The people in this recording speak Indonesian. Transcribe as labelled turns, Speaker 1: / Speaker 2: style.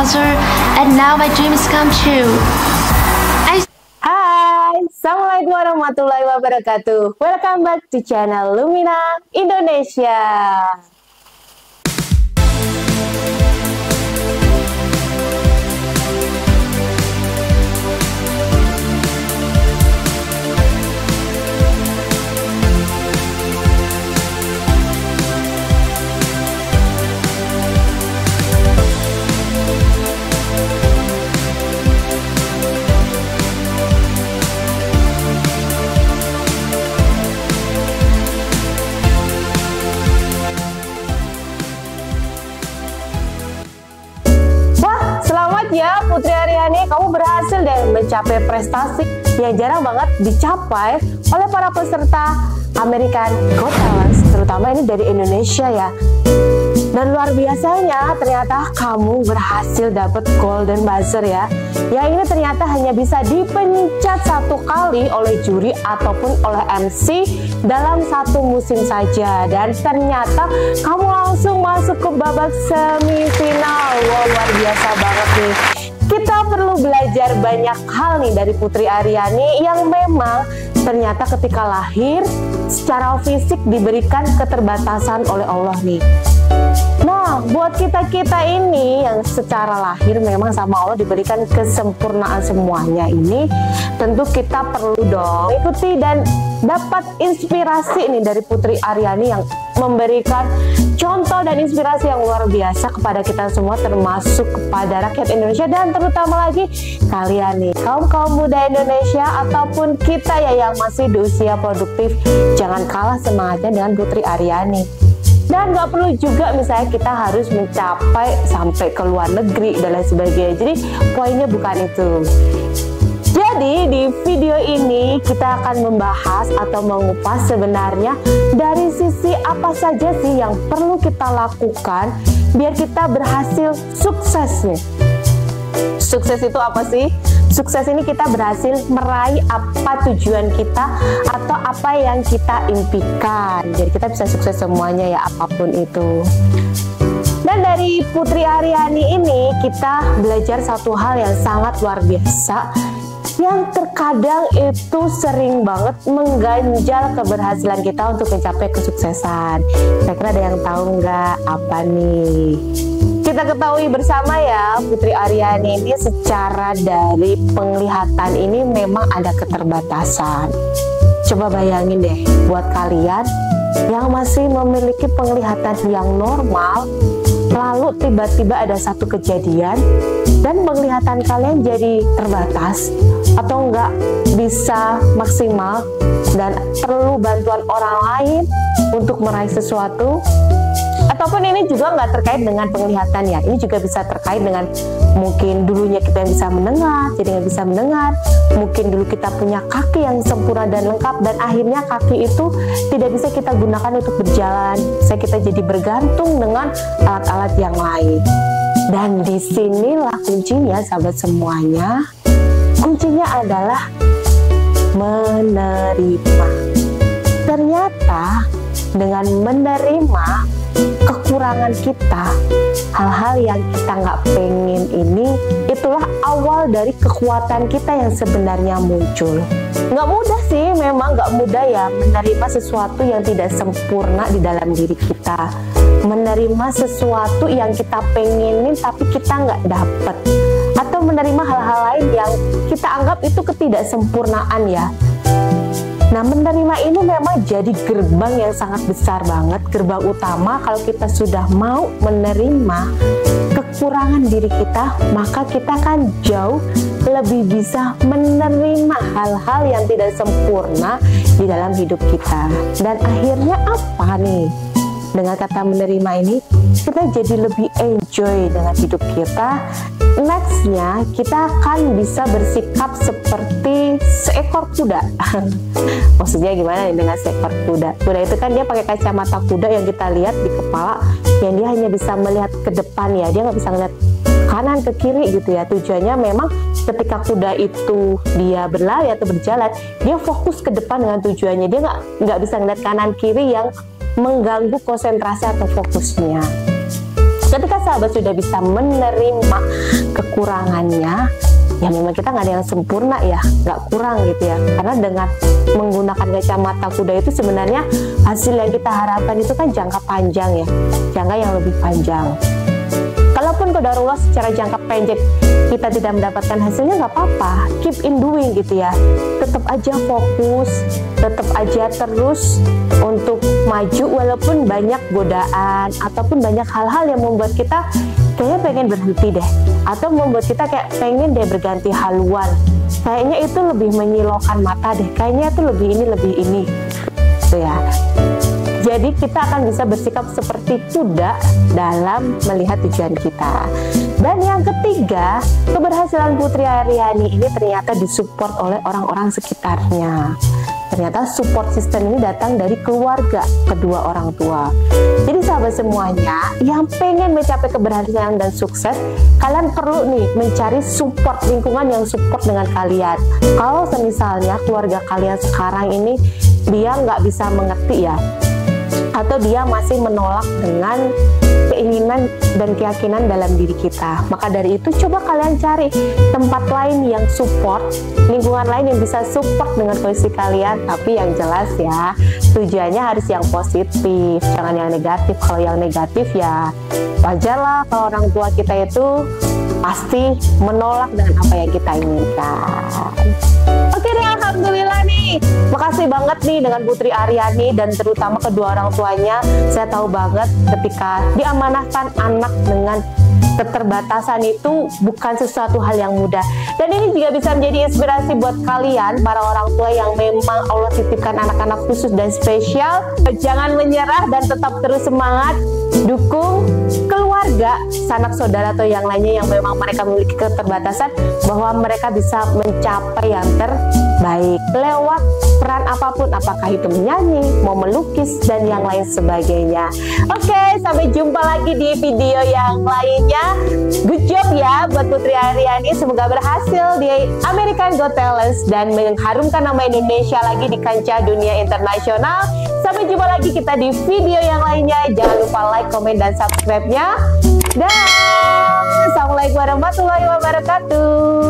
Speaker 1: buzzer, and now my dreams come true.
Speaker 2: Hai, Assalamualaikum warahmatullahi wabarakatuh. Welcome back to channel Lumina Indonesia. Ya Putri Aryani, kamu berhasil deh mencapai prestasi yang jarang banget dicapai oleh para peserta American Got Talent, terutama ini dari Indonesia ya. Dan luar biasanya ternyata kamu berhasil dapat golden buzzer ya. Yang ini ternyata hanya bisa dipencet satu kali oleh juri ataupun oleh MC dalam satu musim saja. Dan ternyata kamu langsung masuk ke babak semifinal. Wow, luar biasa banget nih. Kita perlu belajar banyak hal nih dari Putri Aryani yang memang ternyata ketika lahir secara fisik diberikan keterbatasan oleh Allah nih. Nah, buat kita-kita ini yang secara lahir memang sama Allah diberikan kesempurnaan semuanya ini, tentu kita perlu dong ikuti dan dapat inspirasi nih dari Putri Aryani yang memberikan contoh dan inspirasi yang luar biasa kepada kita semua, termasuk kepada rakyat Indonesia dan terutama lagi kalian nih, kaum muda Indonesia ataupun kita ya yang masih di usia produktif. Jangan kalah semangatnya dengan Putri Aryani. Dan nggak perlu juga misalnya kita harus mencapai sampai ke luar negeri dan lain sebagainya. Jadi poinnya bukan itu. Jadi di video ini kita akan membahas atau mengupas sebenarnya dari sisi apa saja sih yang perlu kita lakukan biar kita berhasil sukses nih. Sukses itu apa sih? Sukses ini kita berhasil meraih apa tujuan kita atau apa yang kita impikan. Jadi kita bisa sukses semuanya ya, apapun itu. Dan dari Putri Aryani ini kita belajar satu hal yang sangat luar biasa, yang terkadang itu sering banget mengganjal keberhasilan kita untuk mencapai kesuksesan. Kira-kira ada yang tahu nggak apa nih? Kita ketahui bersama ya, Putri Aryani ini secara dari penglihatan ini memang ada keterbatasan. Coba bayangin deh, buat kalian yang masih memiliki penglihatan yang normal, lalu tiba-tiba ada satu kejadian dan penglihatan kalian jadi terbatas atau nggak bisa maksimal dan perlu bantuan orang lain untuk meraih sesuatu. Ataupun ini juga nggak terkait dengan penglihatan ya, ini juga bisa terkait dengan mungkin dulunya kita yang bisa mendengar jadi nggak bisa mendengar, mungkin dulu kita punya kaki yang sempurna dan lengkap dan akhirnya kaki itu tidak bisa kita gunakan untuk berjalan, kita jadi bergantung dengan alat-alat yang lain. Dan disinilah kuncinya sahabat semuanya, kuncinya adalah menerima. Ternyata dengan menerima kekurangan kita, hal-hal yang kita nggak pengen ini, itulah awal dari kekuatan kita yang sebenarnya muncul. Nggak mudah sih, memang nggak mudah ya menerima sesuatu yang tidak sempurna di dalam diri kita, menerima sesuatu yang kita pengenin tapi kita nggak dapet, atau menerima hal-hal lain yang kita anggap itu ketidaksempurnaan ya. Nah, menerima ini memang jadi gerbang yang sangat besar banget, gerbang utama. Kalau kita sudah mau menerima kekurangan diri kita, maka kita kan jauh lebih bisa menerima hal-hal yang tidak sempurna di dalam hidup kita. Dan akhirnya apa nih? Dengan kata menerima ini, kita jadi lebih enjoy dengan hidup kita. Nextnya, kita akan bisa bersikap seperti seekor kuda. Maksudnya gimana nih dengan seekor kuda? Kuda itu kan dia pakai kacamata kuda yang kita lihat di kepala, yang dia hanya bisa melihat ke depan ya, dia nggak bisa melihat kanan ke kiri gitu ya. Tujuannya memang ketika kuda itu dia berlari atau berjalan, dia fokus ke depan dengan tujuannya, dia nggak bisa melihat kanan kiri yang mengganggu konsentrasi atau fokusnya. Ketika sahabat sudah bisa menerima kekurangannya, ya memang kita nggak ada yang sempurna ya, nggak kurang gitu ya. Karena dengan menggunakan kacamata kuda itu sebenarnya hasil yang kita harapkan itu kan jangka panjang ya, jangka yang lebih panjang. Kalaupun qadarullah secara jangka pendek kita tidak mendapatkan hasilnya, nggak apa-apa, keep in doing gitu ya. Tetap aja fokus, tetap aja terus untuk maju walaupun banyak godaan ataupun banyak hal-hal yang membuat kita kayaknya pengen berhenti deh, atau membuat kita kayak pengen deh berganti haluan. Kayaknya itu lebih menyilaukan mata deh, kayaknya itu lebih ini gitu ya. Jadi kita akan bisa bersikap seperti kuda dalam melihat tujuan kita. Dan yang ketiga, keberhasilan Putri Aryani ini ternyata disupport oleh orang-orang sekitarnya. Ternyata support system ini datang dari keluarga kedua orang tua. Jadi sahabat semuanya yang pengen mencapai keberhasilan dan sukses, kalian perlu nih mencari support, lingkungan yang support dengan kalian. Kalau misalnya keluarga kalian sekarang ini dia nggak bisa mengerti ya, atau dia masih menolak dengan keinginan dan keyakinan dalam diri kita, maka dari itu coba kalian cari tempat lain yang support, lingkungan lain yang bisa support dengan kondisi kalian. Tapi yang jelas ya, tujuannya harus yang positif, jangan yang negatif. Kalau yang negatif ya wajar lah kalau orang tua kita itu pasti menolak dengan apa yang kita inginkan. Oke deh, alhamdulillah nih, makasih banget nih dengan Putri Aryani dan terutama kedua orang tuanya. Saya tahu banget ketika diamanahkan anak dengan keterbatasan itu bukan sesuatu hal yang mudah. Dan ini juga bisa menjadi inspirasi buat kalian para orang tua yang memang Allah titipkan anak-anak khusus dan spesial. Jangan menyerah dan tetap terus semangat, dukung keluarga, sanak saudara atau yang lainnya yang memang mereka memiliki keterbatasan, bahwa mereka bisa mencapai yang terbaik lewat peran apapun, apakah itu menyanyi, mau melukis, dan yang lain sebagainya. Oke, sampai jumpa lagi di video yang lainnya. Good job ya buat Putri Aryani, semoga berhasil di American Got Talent dan mengharumkan nama Indonesia lagi di kancah dunia internasional. Sampai jumpa lagi kita di video yang lainnya. Jangan lupa like, komen, dan subscribe-nya. Dan Assalamualaikum warahmatullahi wabarakatuh.